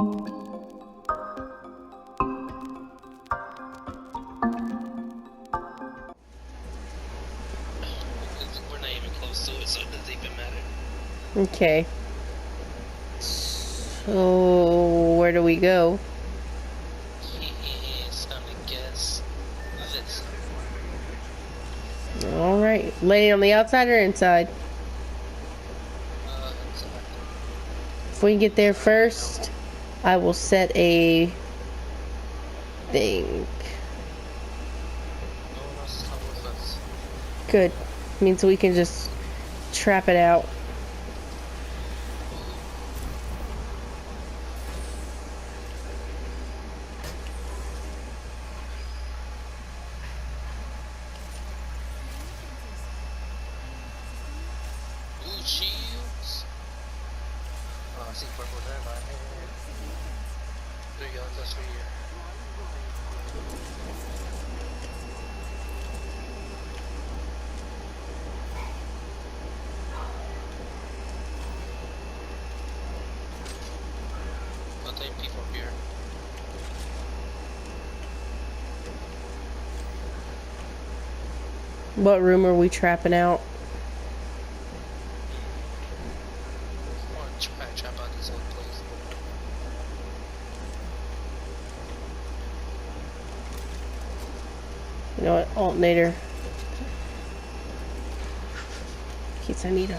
We're not even close to it, so it doesn't even matter. Okay. So, where do we go? It's time to guess this. Alright. Laying on the outside or inside? Inside. If we can get there first, I will set a thing. No one else is coming with us. Good. Means we can just trap it out. Ooh, shields. Oh, I see purple there, right here. There you go, that's for you. I'll take people up here. What room are we trapping out? I want to trap out this whole place. You know what? Alternator. In case I need a...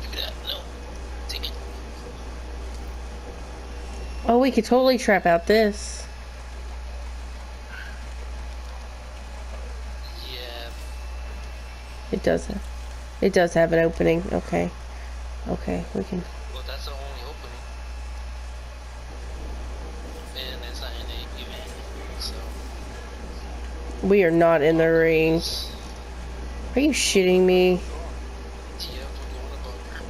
Give me that. No. Take it. Oh, we could totally trap out this. Yeah. It does have an opening. Okay. Okay, we can... Well, that's the only opening. And it's not in a event, so. We are not in the ring. Are you shitting me? Yeah, we're going to bunker.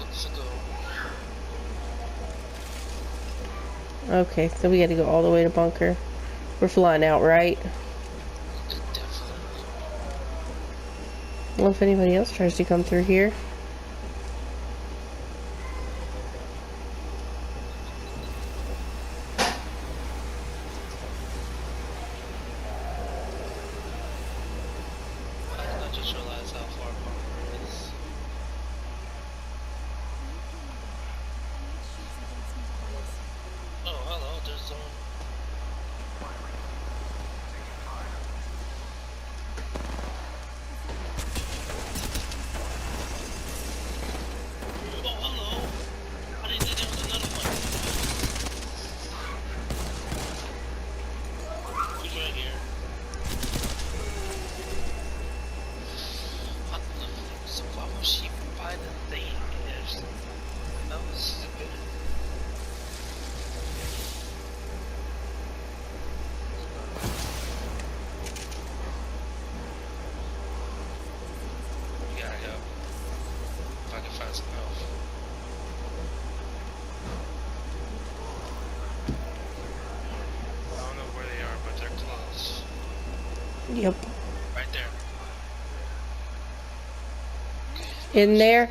Let's go. Okay, so we gotta go all the way to bunker. We're flying out, right? Definitely. Well, if anybody else tries to come through here. I just realized how far bunker is. Oh, hello, there's zone. Oh, hello. I didn't know there was another one. Who's right here? So why was she by the thing? That was stupid. We gotta go. If I can find some help. I don't know where they are, but they're close. Yep. Right there. In there?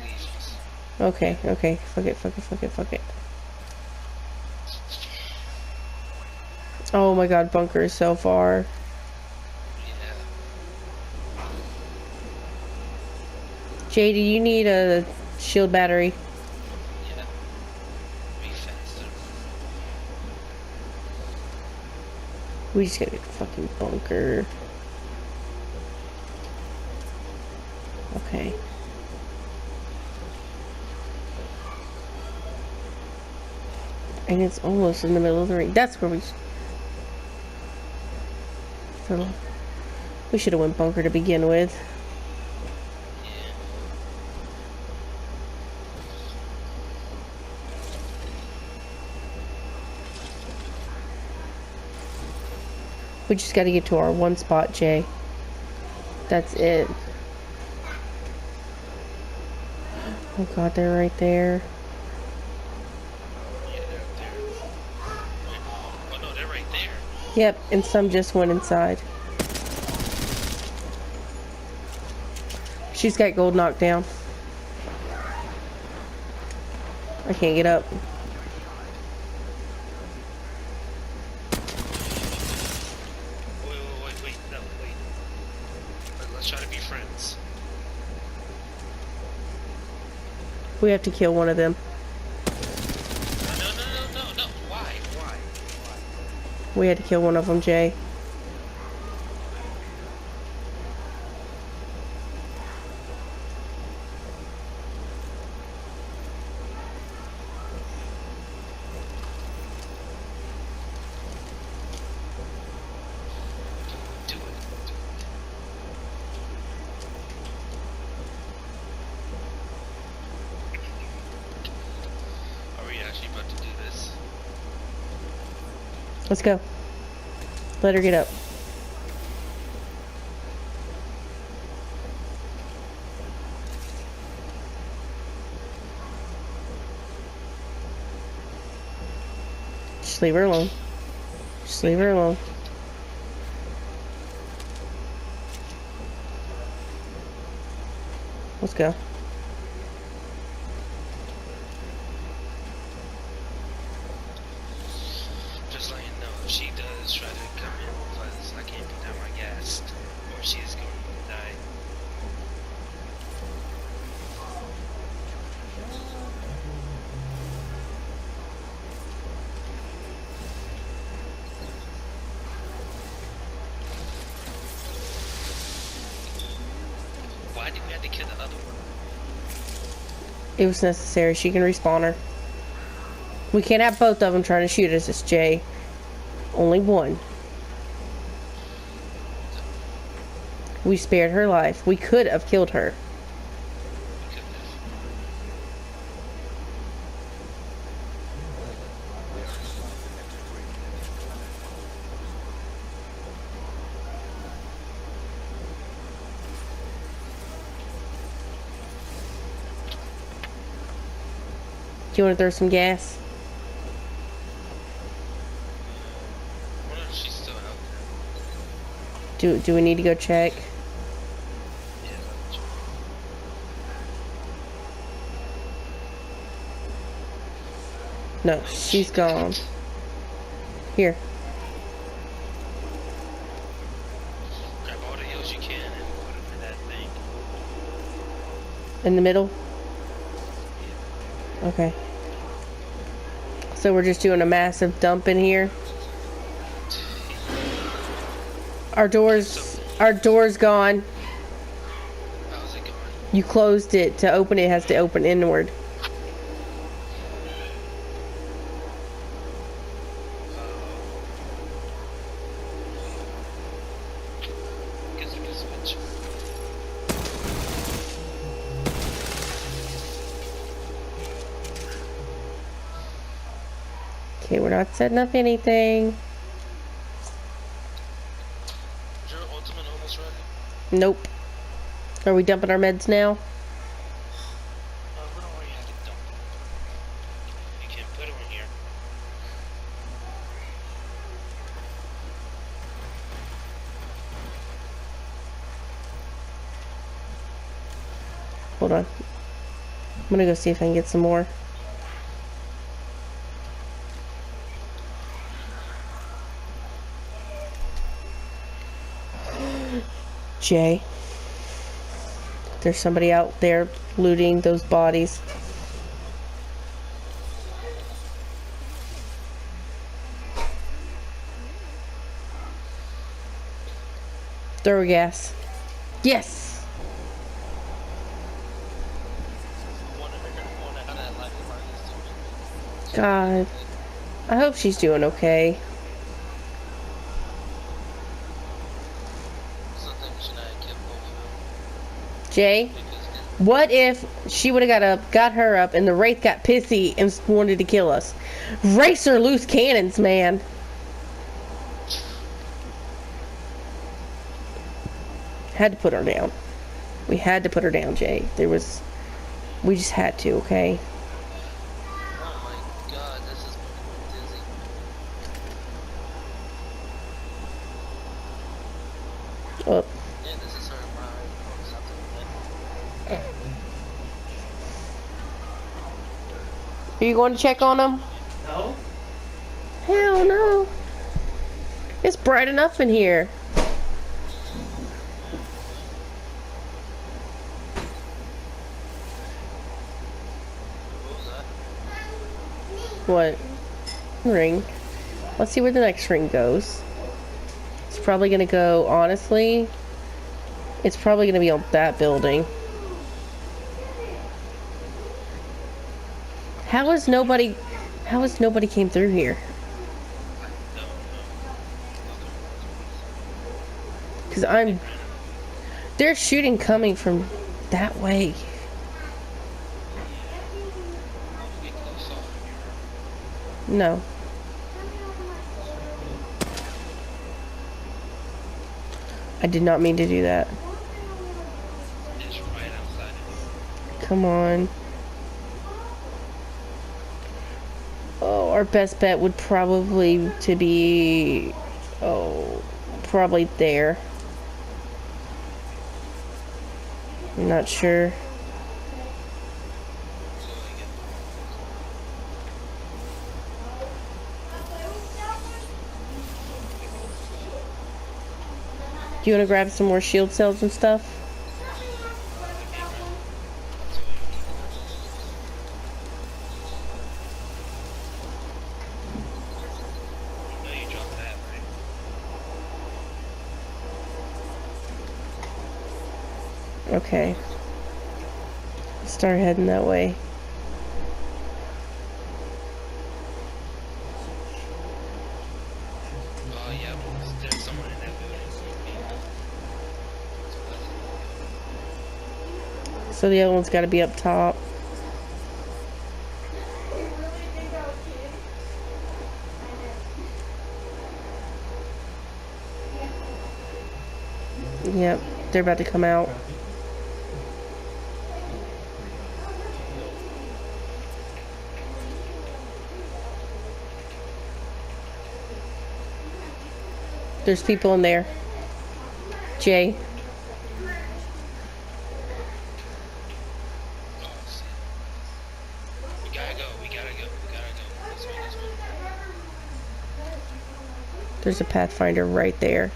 Okay, okay. Fuck it, fuck it, fuck it, fuck it. Oh my god, bunker is so far. Yeah. JD, you need a shield battery. Yeah. Be faster. We just gotta get the fucking bunker. Okay. And it's almost in the middle of the ring. That's where we... So, we should have went bunker to begin with. Yeah. We just gotta get to our one spot, Jay. That's it. Oh god, they're right there. Yeah, they're there. Wait. Oh no, they're right there. Yep, and some just went inside. She's got gold knocked down. I can't get up. Wait. No, wait. Let's try to be friends. We have to kill one of them. No. Why? We had to kill one of them, Jay. Do it. Are we actually about to do this? Let's go. Let her get up. Just leave her alone. Just leave her alone. Let's go. Just letting you know, if she does try to come in, because I can't put down my gas, or she is going to die. Why did we have to kill the other one? It was necessary. She can respawn her. We can't have both of them trying to shoot us. It's Jay. Only one. We spared her life. We could have killed her. We could have. Do you want to throw some gas? I wonder if she's still out there. Do we need to go check? Yeah, that's true. No, she's gone. Here. Grab all the heals you can and put them in that thing. In the middle? Okay. So we're just doing a massive dump in here. Our door's gone. How's it going? You closed it. To open it, it has to open inward. Guess we can switch. Okay, we're not setting up anything. Is your ultimate almost ready? Nope. Are we dumping our meds now? We don't already have to dump them. You can put them in here. Hold on. I'm gonna go see if I can get some more. Jay. There's somebody out there looting those bodies. Throw gas. Yes! I wonder how that life part is doing. God. I hope she's doing okay. Something we should not have killed both of them. Jay, Because what if she would have got her up, and the Wraith got pissy and wanted to kill us? Wraiths are loose cannons, man. Had to put her down. We had to put her down, Jay. We just had to, okay? oh my god, this is dizzy. Oh, Yeah, this is her mind or something. Are you going to check on them? No? Hell no. It's bright enough in here. What was that? What? Ring. Let's see where the next ring goes. It's probably gonna go, honestly, it's probably gonna be on that building. How has nobody came through here? Cause they're shooting coming from that way. Get close off here. No. I did not mean to do that. It's right outside of you. Come on. Oh, our best bet would probably to be, probably there. I'm not sure. Do you want to grab some more shield cells and stuff? No, you dropped that, right? Okay. Start heading that way. Oh, yeah, there's someone in that building. So the other one's got to be up top. Yep, they're about to come out. There's people in there. Jay. Oh, shit. We gotta go. This way. There's a Pathfinder right there.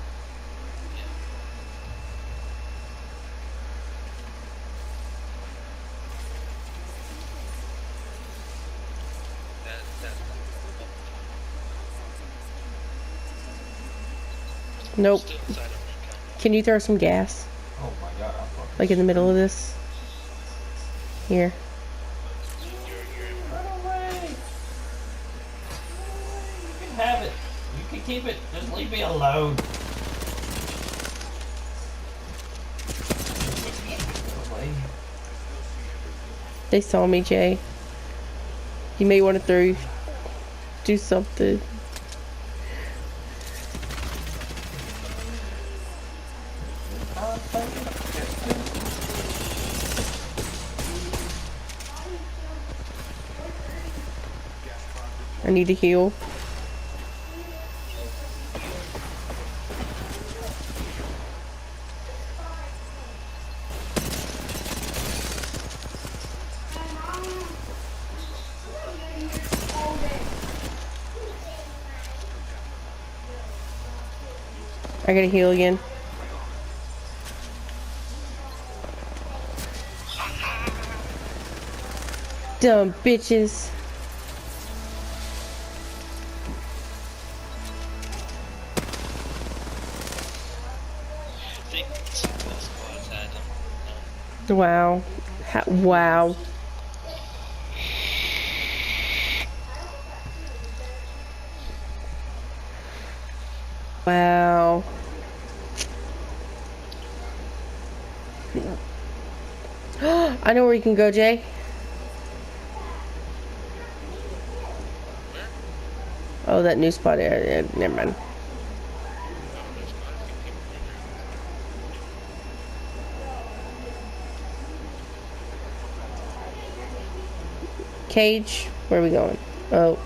Nope. Still inside of Rincon. Can you throw some gas? Oh my god, I'm fucking Like in the middle of this? Here. You're Run away! You can have it. You can keep it. Just leave me alone. Away. They saw me, Jay. You may want to do something. I need to heal. I gotta heal again. Dumb bitches. I think both squads had them. Wow. Wow. Wow. I know where you can go, Jay. Oh, that new spot area. Never mind. Cage, where are we going? Oh.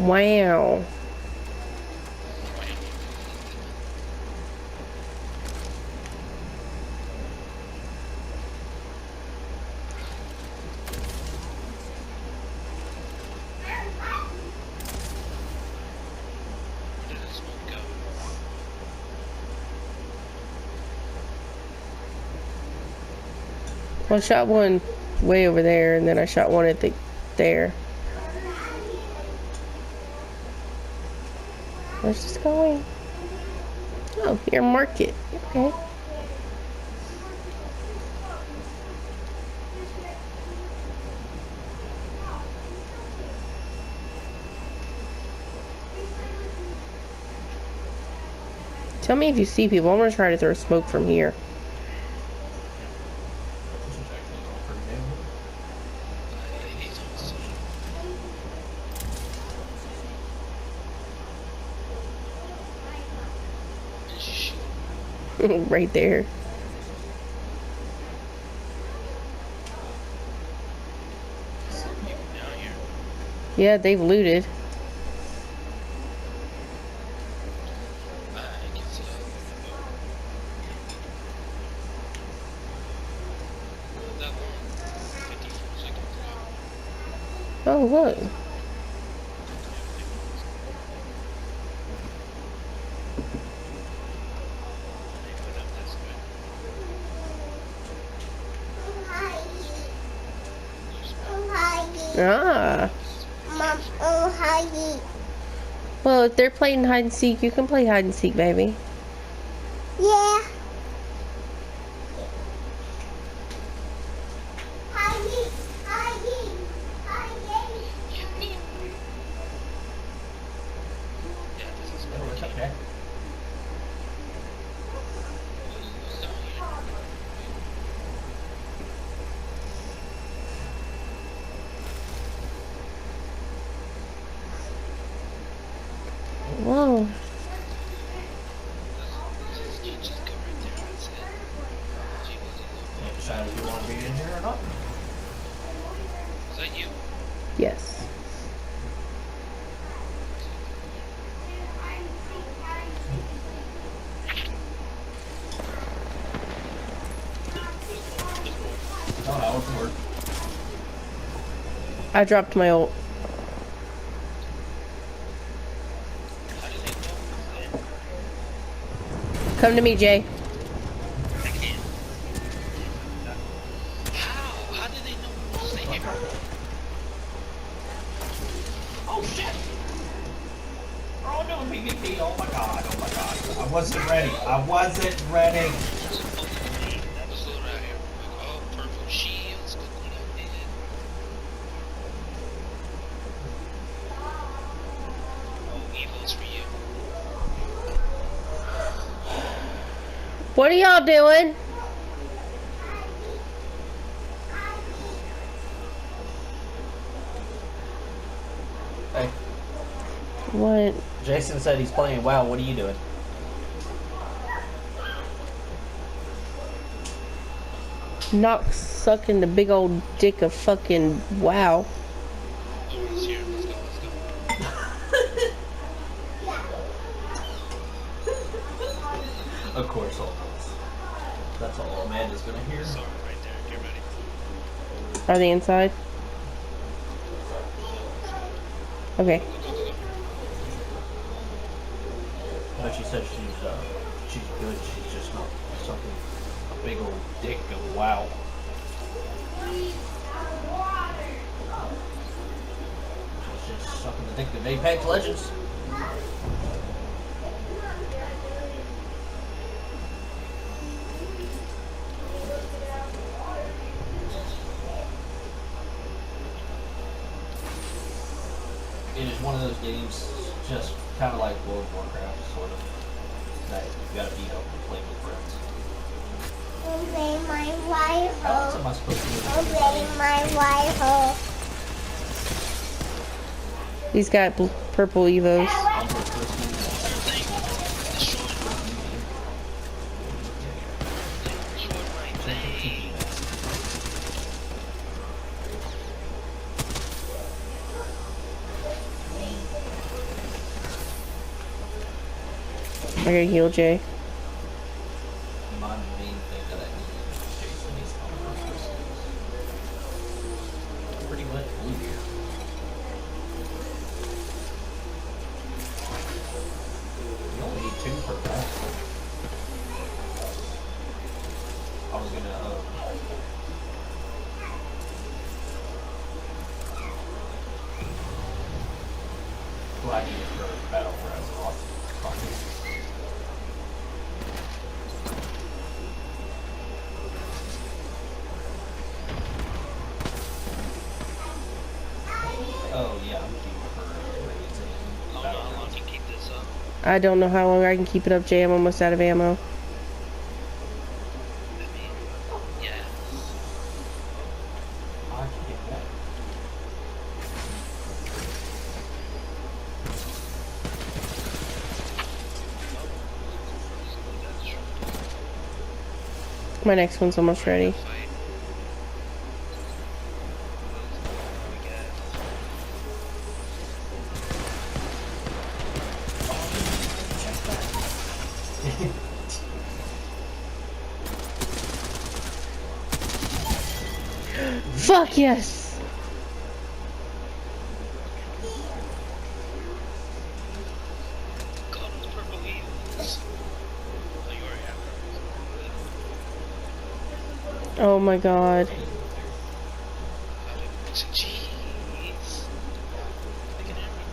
Wow. Where did the smoke go? Well, I shot one way over there, and then I shot one at there. Where's this going? Oh, your market. Okay. Tell me if you see people. I'm gonna try to throw smoke from here. This is actually going pretty damn good. He's also. Shit. Right there. Some people down here. Yeah, they've looted. I can see that one 54 seconds ago. Oh, look. They put up this way. Ah. Well, if they're playing hide and seek, you can play hide and seek, baby. Yeah. Yeah, this is Oh, it's okay. who's down here. Whoa. You just go right there. That's it. Gee, was it low? You decide if you want to be in here or not. Is that you? Yes. Oh, that was work. I dropped my ult. How did they know it was there? Come to me, Jay. I can't. How? How did they know it was there? Oh shit! We're all doing PvP. Oh my god. Oh my god. I wasn't ready. I wasn't ready. There's a bullet lane. Let's look right here. Oh, purple shields. Good thing I did. Oh, evils for you. What are y'all doing? Hey, What? Jason said he's playing WoW. What are you doing? Not sucking the big old dick of fucking wow. Oh, it's here. Let's go. Let's go. Of course, all this. That's all Amanda's gonna hear. Sorry, right there. Get ready. Are they inside? Okay. Go, go, go, go. But she said she's good. She's just not sucking a big old dick of WoW. She's just sucking the dick of Apex Legends. It is one of those games, just kind of like World of Warcraft, sort of, that you gotta beat up and play with friends. Obey my How else am rifle. I supposed to do Obey my rifle. He's got purple evos. I'm the first one. Destroyed my thing. I gotta heal Jay. My main thing that I need is Jason needs to come first. Pretty much blue here. You only need 2 per battle. I was gonna, well, I need it for battle for Azeroth. Oh yeah, I'm keeping for raids and How battle long grounds. can you keep this up? I don't know how long I can keep it up, Jay. I'm almost out of ammo. I mean, yeah. I can get that. My next one's almost ready. Fight. We got Fuck yes! God, those purple wheels. Oh, you already have purple. Oh my god. Jeez. They can have me.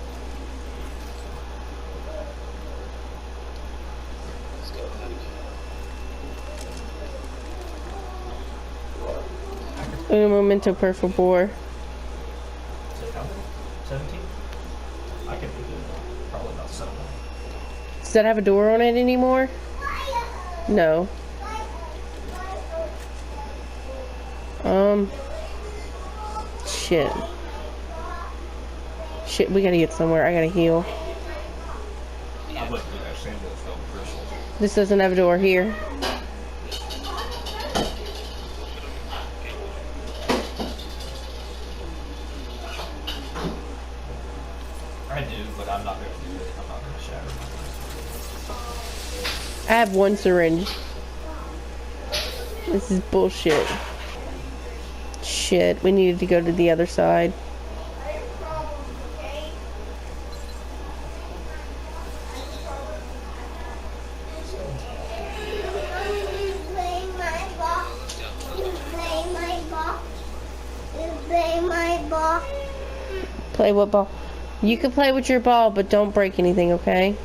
Let's go. Un momento, per favor. Is it how many? 17? I can do probably about 7. Does that have a door on it anymore? No. Shit. Shit, we gotta get somewhere. I gotta heal. I wouldn't do that. Samuel fell crucial. This doesn't have a door here. I do, but I'm not going to do it. I'm not going to shatter my I have 1 syringe. This is bullshit. Shit, we needed to go to the other side. Play my ball. Play my ball. Play my ball. Play what ball? You can play with your ball, but don't break anything, okay?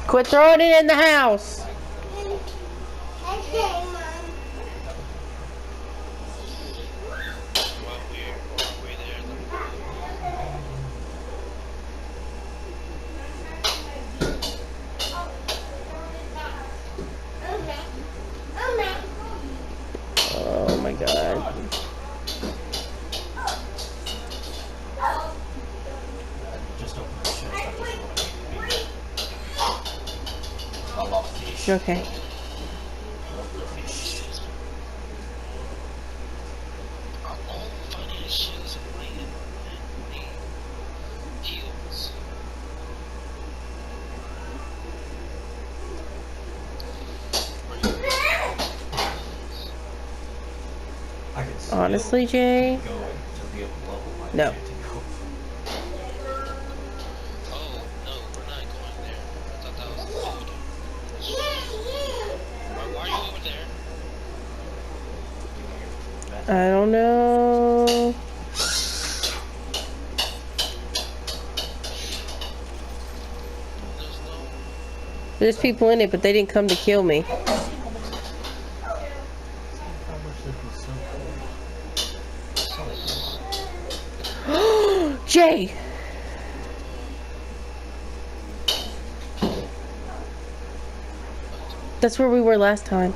Quit throwing it in the house! Okay, Mom. While we're there, Oh my god. Just open the chest. I just want to be. I love fish. Okay. Love the fish. are all financials and land and heals. I can still Honestly, Jay? go to be able to level my No. enchanting hope. Oh, no, we're not going there. I thought that was the food. Why are you over there? I don't know. There's no... There's people in it, but they didn't come to kill me. Jay! That's where we were last time.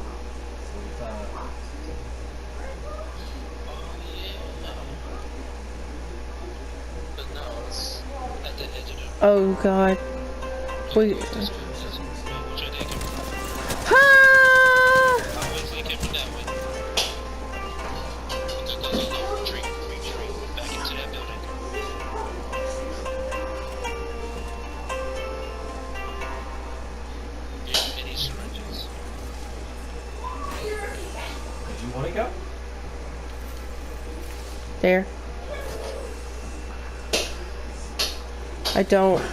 But no, it's at the edge of the... Oh god. We. Which way they came from? Ah! Obviously came from that way. Go, retreat, back into that building. there? I don't. I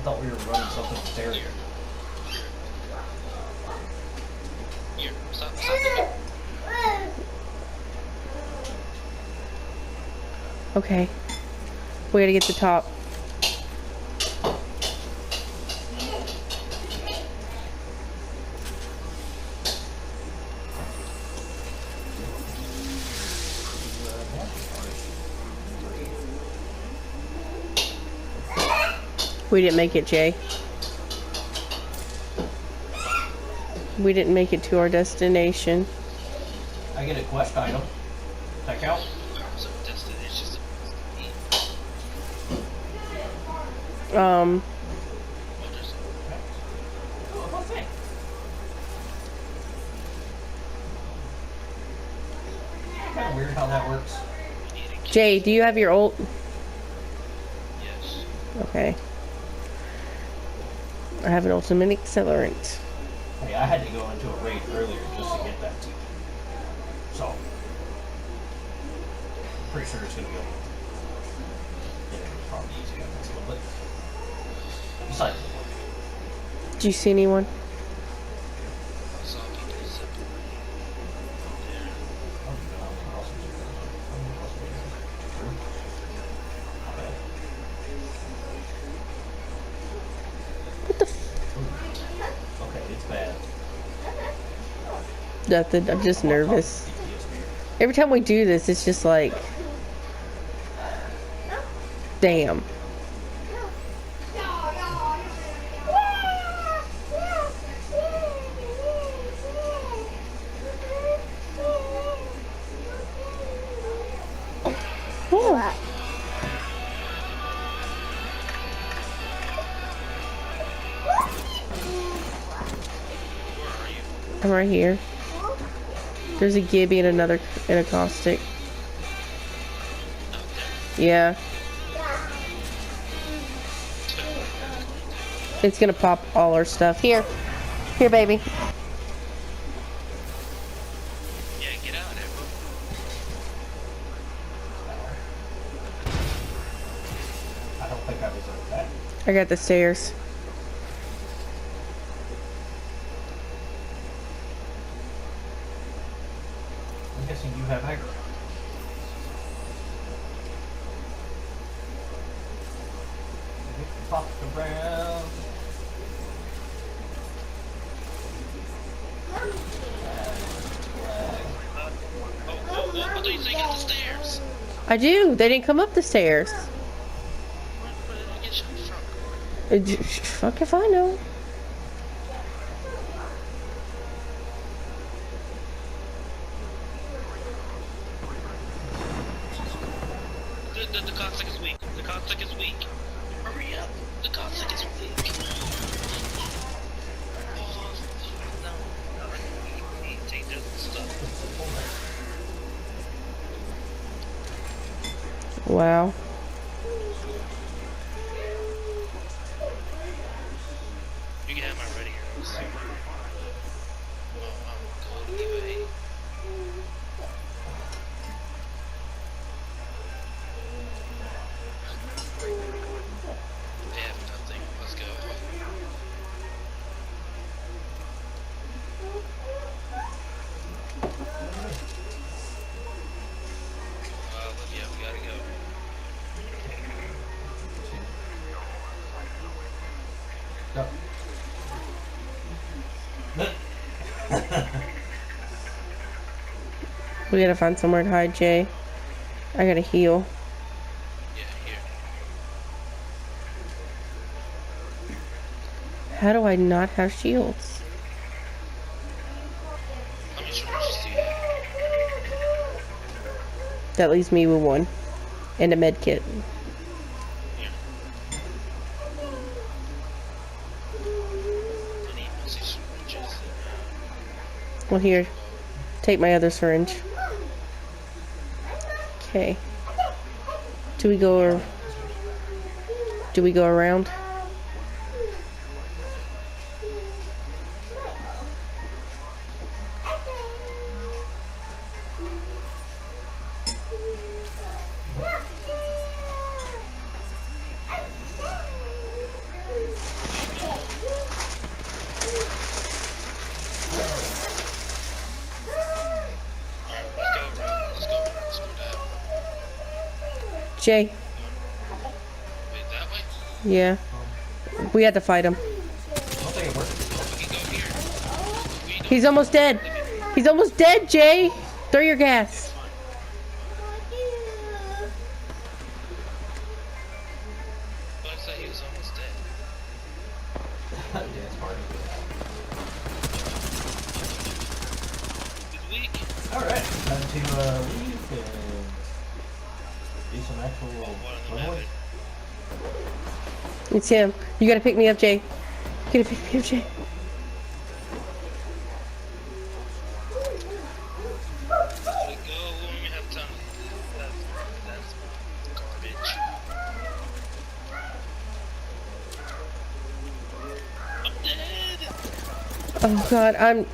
thought we were running something stereo. Here, stop moving. Okay. We gotta get the top. We didn't make it, Jay. We didn't make it to our destination. I get a quest item. Check out. So destination's Um, Oh, what's that? Kind of weird how that works. Jay, do you have your ult? Yes. Okay. I have an ultimate accelerant. Hey, I had to go into a raid earlier just to get that. So, I'm pretty sure it's gonna be okay. Yeah, it's probably easy on this one, but besides, Do you see anyone? I saw people zipping there. What the f- Okay, it's bad. Nothing. I'm just nervous. Every time we do this, it's just like... Damn. Oh. I'm right here. There's a Gibby and another and a caustic. Yeah. It's gonna pop all our stuff. Here. Here, baby. Yeah, get out of there. I don't think I deserve that. I got the stairs. I'm guessing you have aggro. Pop around. Oh, do you think got the stairs? I do. They didn't come up the stairs. Where did I get shot from? Fuck if I know. The caustic is weak. The caustic is weak. Hurry up. The caustic is weak. Oh, no. I need to take this stuff. Wow. You can have my ready here. Oh, I'm cold anyway. They have nothing. Let's go. Yeah, we gotta go. We gotta find somewhere to hide, Jay. I gotta heal. Yeah, here. How do I not have shields? How many charges do you have? That leaves me with one. And a med kit. Here. I need mostly syringes. Well, here. Take my other syringe. Okay. Do we go around? Jay. Wait, that way? Yeah. We had to fight him. I don't think it works. We can go here. We don't. He's almost dead. He's almost dead, Jay. Throw your gas. But I thought he was almost dead. Yeah, it's hard. He's weak. Alright, time to leave and do some actual What on the runway. map? It's him. You gotta pick me up, Jay. You gotta pick me up, Jay. We go when we have time. That's garbage. I'm dead. Oh God, I'm